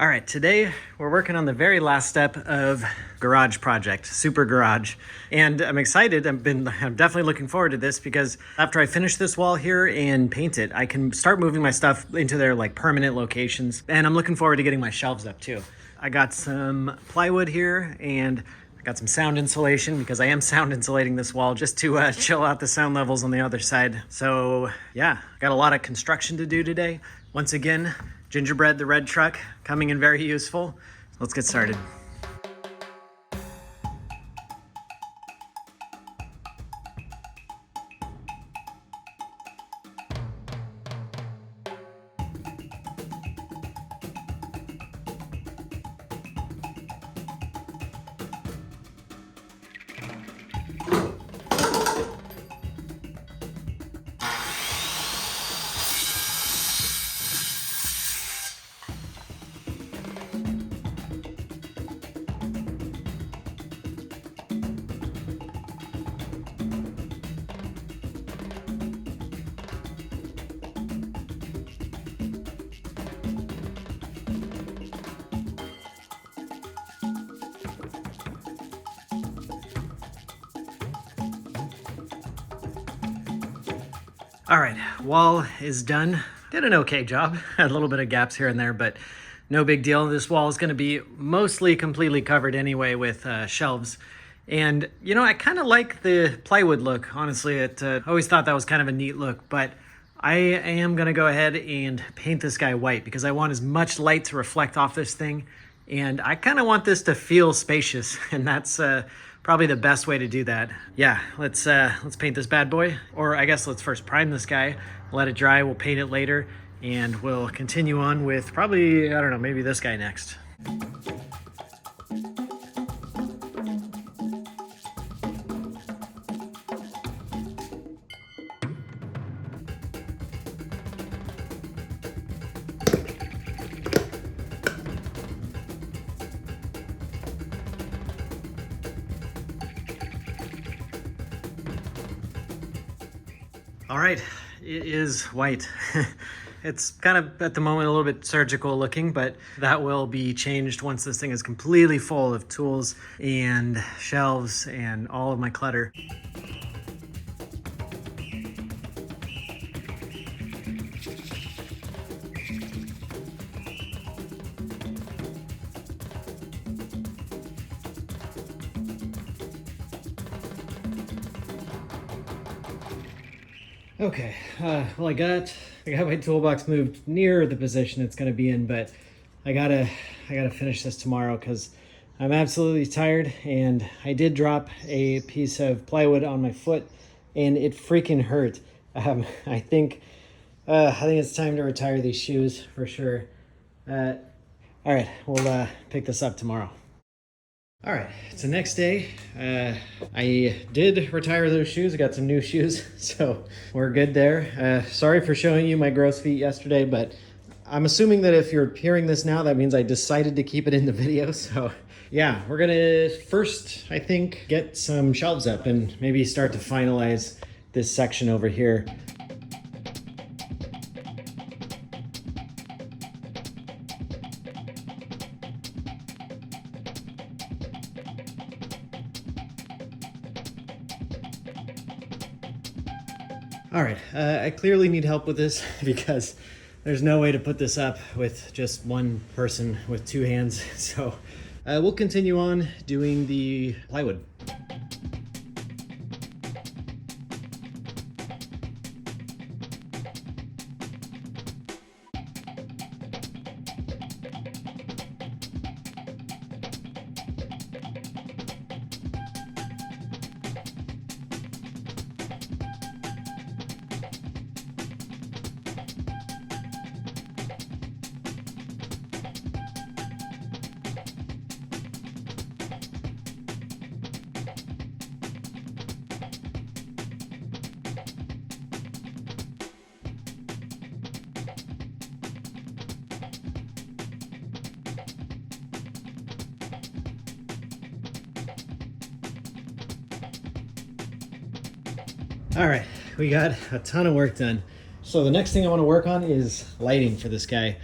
All right, today we're working on the very last step of garage project, super garage. And I'm excited. I'm definitely looking forward to this because after I finish this wall here and paint it, I can start moving my stuff into their like permanent locations. And I'm looking forward to getting my shelves up too. I got some plywood here and I got some sound insulation because I am sound insulating this wall just to chill out the sound levels on the other side. So yeah, got a lot of construction to do today. Once again, Gingerbread, the red truck, coming in very useful. Let's get started. All right, wall is done. Did an okay job. Had a little bit of gaps here and there, but no big deal. This wall is gonna be mostly completely covered anyway with shelves. And you know, I kind of like the plywood look, honestly. I always thought that was kind of a neat look, but I am gonna go ahead and paint this guy white because I want as much light to reflect off this thing. And I kind of want this to feel spacious, and that's probably the best way to do that. Yeah, let's paint this bad boy. Or I guess let's first prime this guy, let it dry, we'll paint it later, and we'll continue on with probably, I don't know, maybe this guy next. All right, it is white. It's kind of at the moment a little bit surgical looking, but that will be changed once this thing is completely full of tools and shelves and all of my clutter. Okay, well I got my toolbox moved near the position it's gonna be in, but I gotta finish this tomorrow because I'm absolutely tired, and I did drop a piece of plywood on my foot and it freaking hurt. I think it's time to retire these shoes for sure. All right, we'll pick this up tomorrow. All right, it's the next day. I did retire those shoes. I got some new shoes, so we're good there. Sorry for showing you my gross feet yesterday, but I'm assuming that if you're hearing this now, that means I decided to keep it in the video. So yeah, we're gonna first, I think, get some shelves up and maybe start to finalize this section over here. All right, I clearly need help with this because there's no way to put this up with just one person with two hands. So we'll continue on doing the plywood. All right, we got a ton of work done. So the next thing I want to work on is lighting for this guy.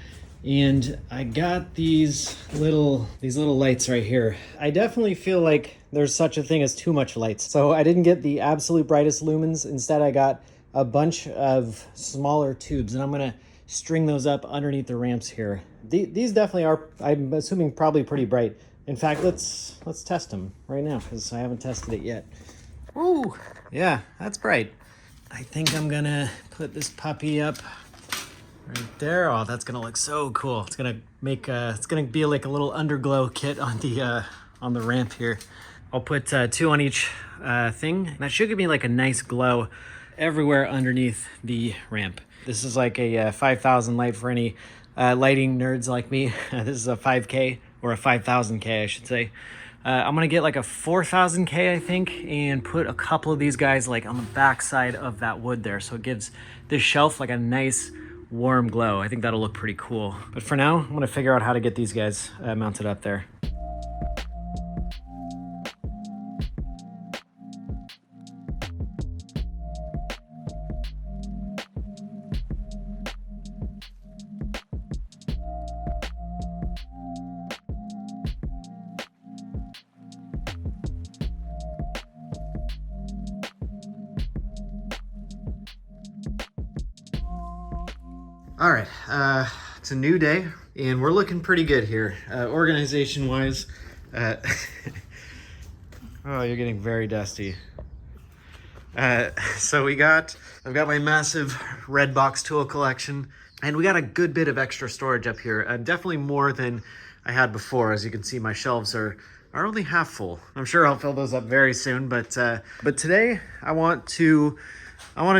And I got these little lights right here. I definitely feel like there's such a thing as too much lights. So I didn't get the absolute brightest lumens. Instead, I got a bunch of smaller tubes, and I'm gonna string those up underneath the ramps here. These definitely are, I'm assuming, probably pretty bright. In fact, let's test them right now because I haven't tested it yet. Ooh, yeah, that's bright. I think I'm gonna put this puppy up right there. Oh, that's gonna look so cool. It's gonna make it's gonna be like a little underglow kit on the ramp here. I'll put 2 on each thing. That should give me like a nice glow everywhere underneath the ramp. This is like a 5,000 light for any lighting nerds like me. This is a 5K or a 5,000K, I should say. I'm gonna get like a 4,000K, I think, and put a couple of these guys like on the back side of that wood there, so it gives this shelf like a nice warm glow. I think that'll look pretty cool. But for now, I'm gonna figure out how to get these guys mounted up there. All right, it's a new day and we're looking pretty good here. Organization wise, oh, you're getting very dusty. So I've got my massive red box tool collection, and we got a good bit of extra storage up here. Definitely more than I had before. As you can see, my shelves are only half full. I'm sure I'll fill those up very soon, but today I want to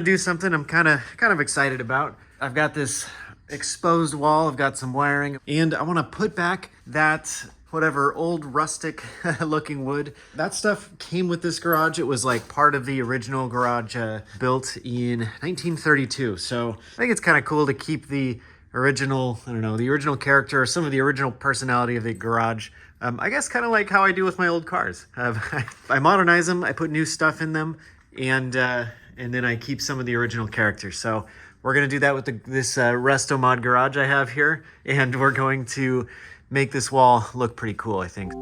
do something I'm kind of excited about. I've got this exposed wall, I've got some wiring, and I want to put back that whatever old rustic looking wood. That stuff came with this garage. It was like part of the original garage built in 1932. So I think it's kind of cool to keep the original, I don't know, the original character, or some of the original personality of the garage. I guess kind of like how I do with my old cars. I modernize them, I put new stuff in them, and then I keep some of the original characters. So we're gonna do that with this Resto Mod garage I have here, and we're going to make this wall look pretty cool, I think.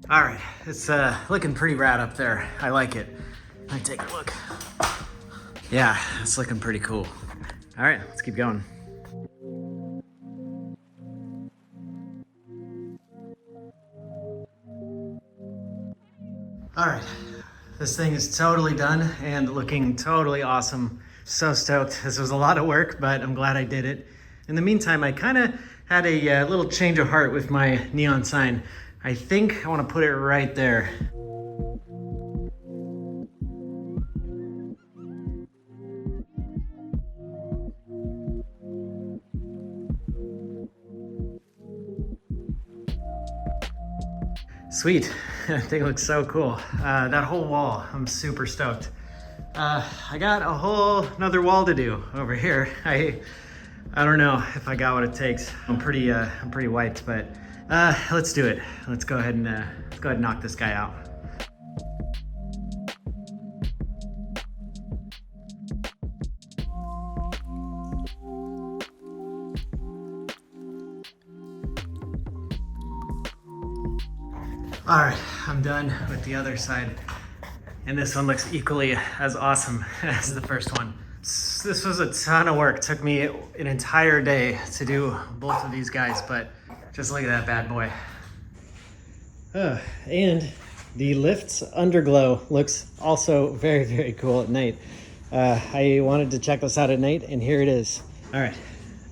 All right, it's looking pretty rad up there. I like it. Let me take a look. Yeah, it's looking pretty cool. All right, let's keep going. All right, this thing is totally done and looking totally awesome. So stoked. This was a lot of work, but I'm glad I did it. In the meantime, I kind of had a little change of heart with my neon sign. I think I want to put it right there. Sweet. I think it looks so cool. That whole wall, I'm super stoked. I got a whole another wall to do over here. I don't know if I got what it takes. I'm pretty wiped, but let's do it. Let's go ahead and knock this guy out. All right, I'm done with the other side, and this one looks equally as awesome as the first one. This was a ton of work. It took me an entire day to do both of these guys, but just look at that bad boy. And the lift's underglow looks also very, very cool at night. I wanted to check this out at night, and here it is. All right,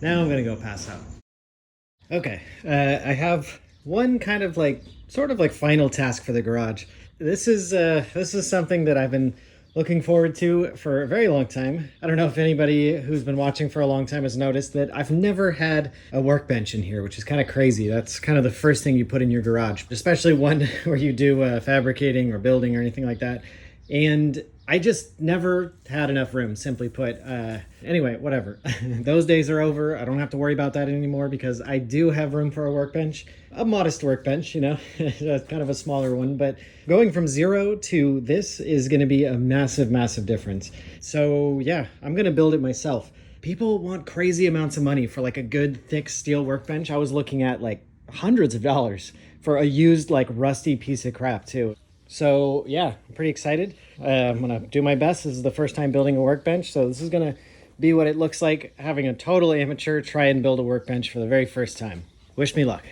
now I'm gonna go pass out. Okay, I have one kind of like, sort of like final task for the garage. This is something that I've been looking forward to for a very long time. I don't know if anybody who's been watching for a long time has noticed that I've never had a workbench in here, which is kind of crazy. That's kind of the first thing you put in your garage, especially one where you do fabricating or building or anything like that. And I just never had enough room, simply put. Anyway, whatever. Those days are over. I don't have to worry about that anymore because I do have room for a workbench. A modest workbench, you know, kind of a smaller one. But going from 0 to this is going to be a massive, massive difference. So yeah, I'm going to build it myself. People want crazy amounts of money for like a good, thick steel workbench. I was looking at like hundreds of dollars for a used, like rusty piece of crap too. So yeah, I'm pretty excited. I'm gonna do my best. This is the first time building a workbench, so this is gonna be what it looks like having a total amateur try and build a workbench for the very first time. Wish me luck.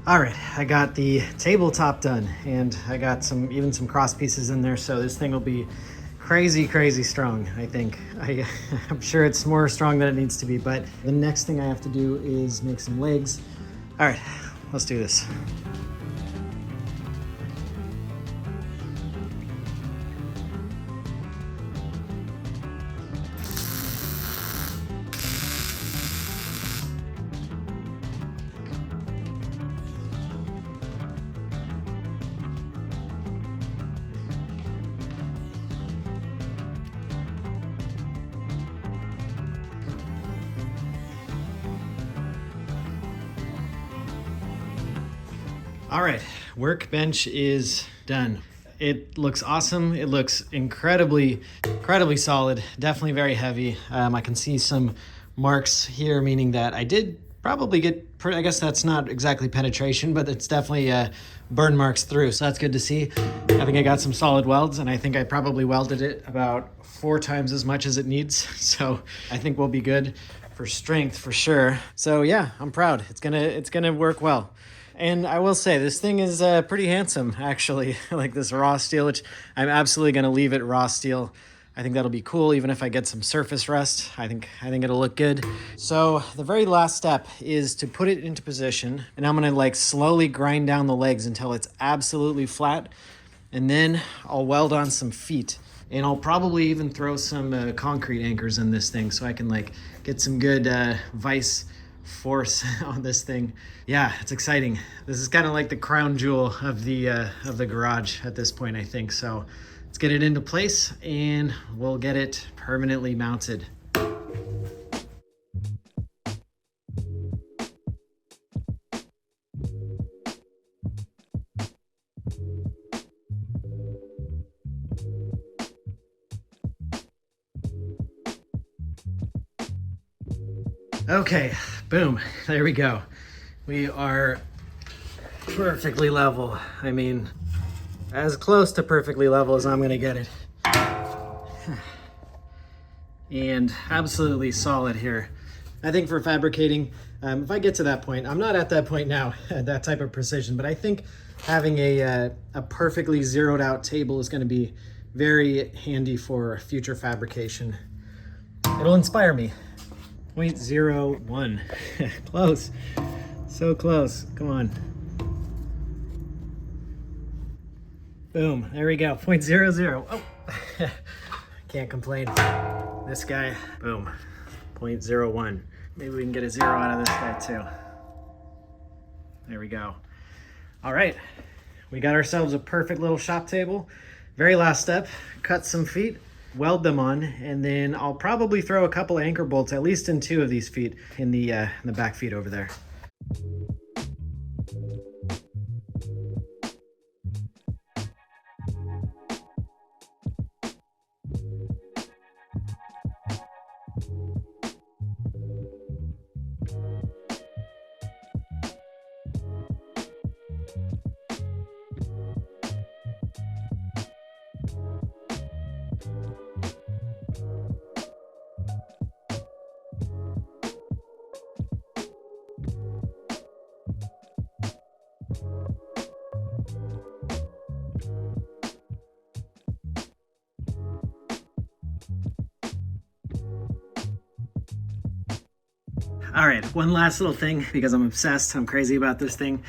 All right, I got the tabletop done and I got even some cross pieces in there. So this thing will be crazy, crazy strong, I think. I'm sure it's more strong than it needs to be, but the next thing I have to do is make some legs. All right, let's do this. All right, workbench is done. It looks awesome. It looks incredibly solid, definitely very heavy. I can see some marks here, meaning that I did probably get, I guess that's not exactly penetration, but it's definitely burn marks through. So that's good to see. I think I got some solid welds and I think I probably welded it about 4 times as much as it needs. So I think we'll be good for strength for sure. So yeah, I'm proud. It's gonna work well. And I will say, this thing is pretty handsome, actually. Like this raw steel, which I'm absolutely going to leave it raw steel. I think that'll be cool, even if I get some surface rust. I think it'll look good. So the very last step is to put it into position. And I'm going to like slowly grind down the legs until it's absolutely flat. And then I'll weld on some feet. And I'll probably even throw some concrete anchors in this thing so I can like get some good vice force on this thing. Yeah, it's exciting. This is kind of like the crown jewel of the garage at this point, I think. So let's get it into place and we'll get it permanently mounted. Okay, Boom, there we go. We are perfectly level. I mean, as close to perfectly level as I'm gonna get it. And absolutely solid here. I think for fabricating, if I get to that point, I'm not at that point now, that type of precision, but I think having a perfectly zeroed out table is gonna be very handy for future fabrication. It'll inspire me. 0.01, close, so close, come on. Boom, there we go, 0.00. Oh, can't complain. This guy, boom, 0.01. Maybe we can get a 0 out of this guy too. There we go. All right, we got ourselves a perfect little shop table. Very last step, cut some feet, weld them on, and then I'll probably throw a couple anchor bolts, at least in 2 of these feet, in the back feet over there. All right, one last little thing, because I'm obsessed, I'm crazy about this thing.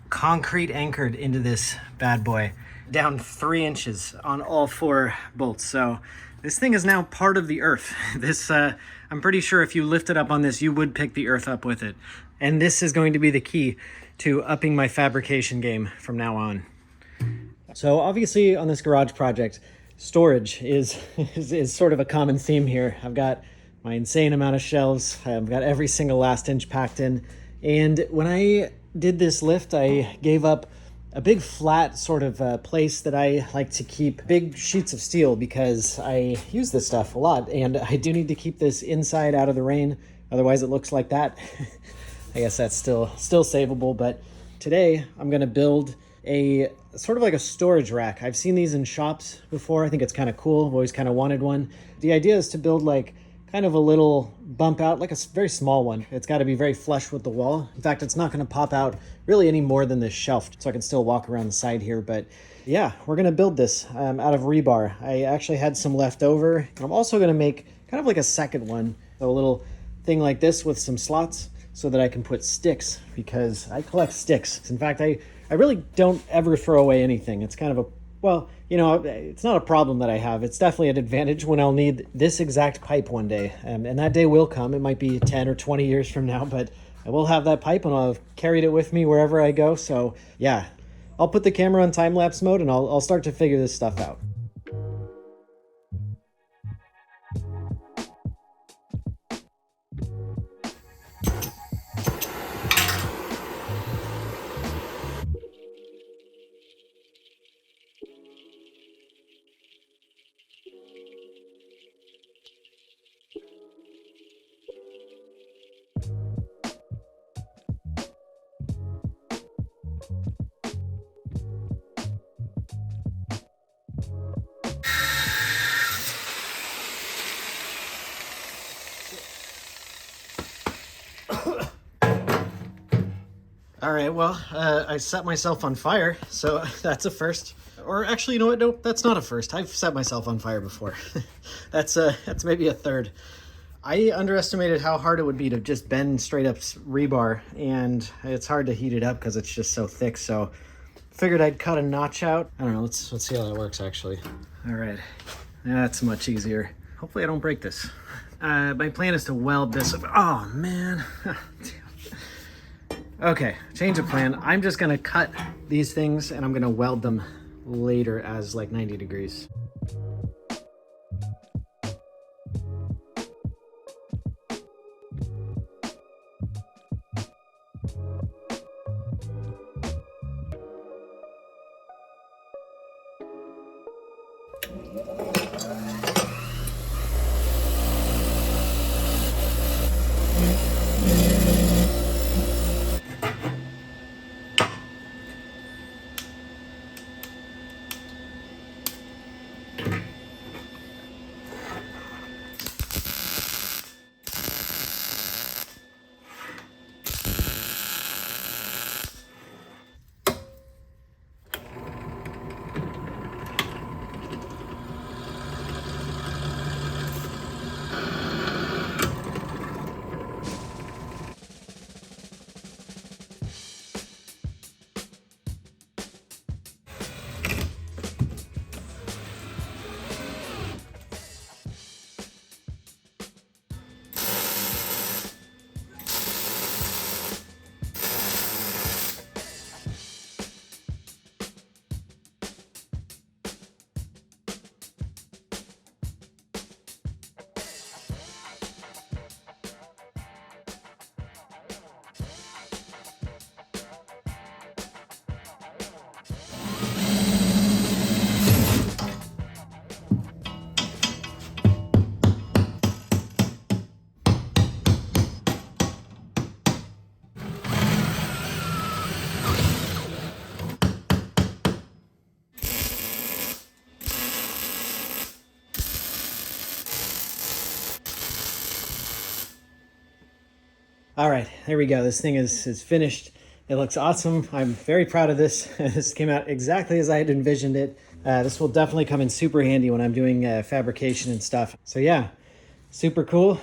Concrete anchored into this bad boy, down 3 inches on all 4 bolts. So this thing is now part of the earth. This, I'm pretty sure if you lift it up on this, you would pick the earth up with it. And this is going to be the key to upping my fabrication game from now on. So obviously on this garage project, storage is sort of a common theme here. I've got my insane amount of shelves. I've got every single last inch packed in. And when I did this lift, I gave up a big flat sort of place that I like to keep big sheets of steel because I use this stuff a lot. And I do need to keep this inside out of the rain. Otherwise it looks like that. I guess that's still savable. But today I'm gonna build a sort of like a storage rack. I've seen these in shops before. I think it's kind of cool. I've always kind of wanted one. The idea is to build like kind of a little bump out, like a very small one. It's got to be very flush with the wall. In fact, it's not going to pop out really any more than this shelf, so I can still walk around the side here. But yeah, we're going to build this out of rebar. I actually had some left over. And I'm also going to make kind of like a second one, so a little thing like this with some slots so that I can put sticks, because I collect sticks. In fact, I really don't ever throw away anything. It's kind of a, well, you know, it's not a problem that I have. It's definitely an advantage when I'll need this exact pipe one day. And that day will come. It might be 10 or 20 years from now, but I will have that pipe and I'll have carried it with me wherever I go. So yeah, I'll put the camera on time-lapse mode and I'll start to figure this stuff out. All right, well, I set myself on fire, so that's a first. Or actually, you know what? Nope, that's not a first. I've set myself on fire before. That's maybe a third. I underestimated how hard it would be to just bend straight up rebar, and it's hard to heat it up because it's just so thick. So figured I'd cut a notch out. I don't know. Let's see how that works actually. All right, that's much easier. Hopefully I don't break this. My plan is to weld this up. Oh man. Okay, change of plan. I'm just gonna cut these things and I'm gonna weld them later as like 90 degrees. All right, there we go. This thing is finished. It looks awesome. I'm very proud of this. This came out exactly as I had envisioned it. This will definitely come in super handy when I'm doing fabrication and stuff. So yeah, super cool.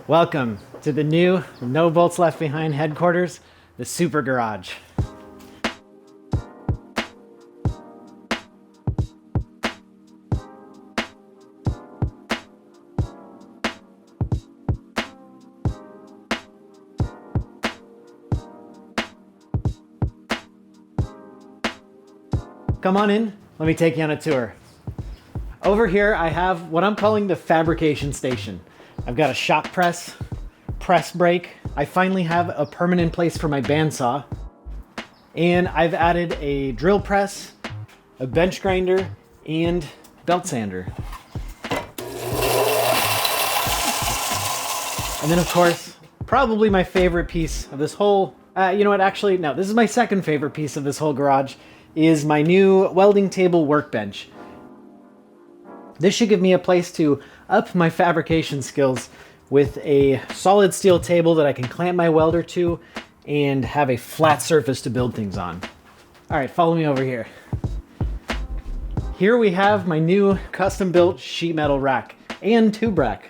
Welcome to the new No Bolts Left Behind headquarters, the Super Garage. Come on in, let me take you on a tour. Over here I have what I'm calling the fabrication station. I've got a shock press brake. I finally have a permanent place for my bandsaw. And I've added a drill press, a bench grinder, and belt sander. And then of course, probably my favorite piece of this whole, you know what, actually, no, this is my second favorite piece of this whole garage, is my new welding table workbench. This should give me a place to up my fabrication skills with a solid steel table that I can clamp my welder to and have a flat surface to build things on. All right, follow me over here. Here we have my new custom built sheet metal rack and tube rack.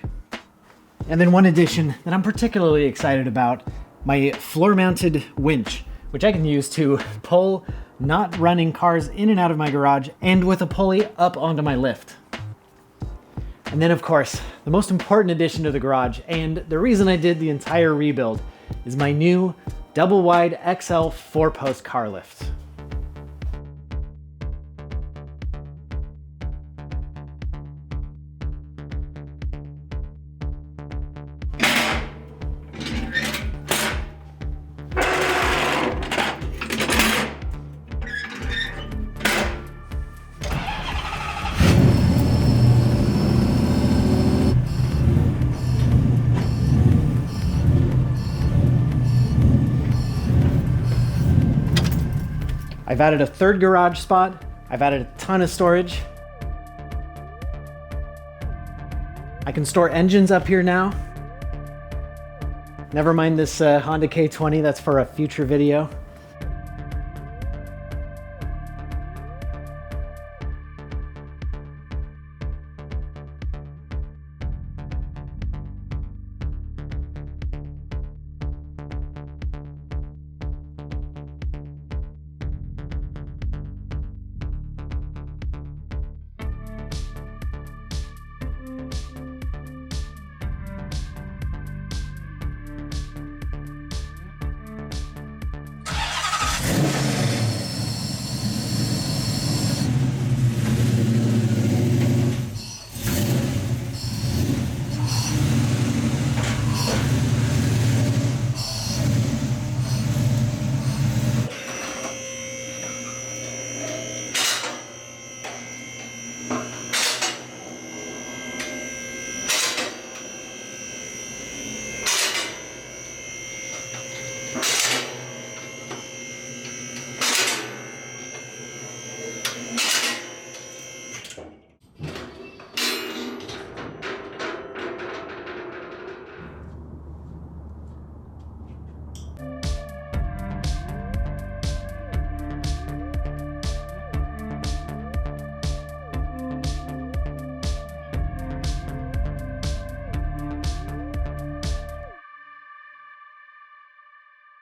And then one addition that I'm particularly excited about, my floor mounted winch, which I can use to pull not running cars in and out of my garage and with a pulley up onto my lift. And then of course, the most important addition to the garage, and the reason I did the entire rebuild, is my new Doube-Wide XL 4-post car lift. I've added a third garage spot. I've added a ton of storage. I can store engines up here now. Never mind this Honda K20, that's for a future video.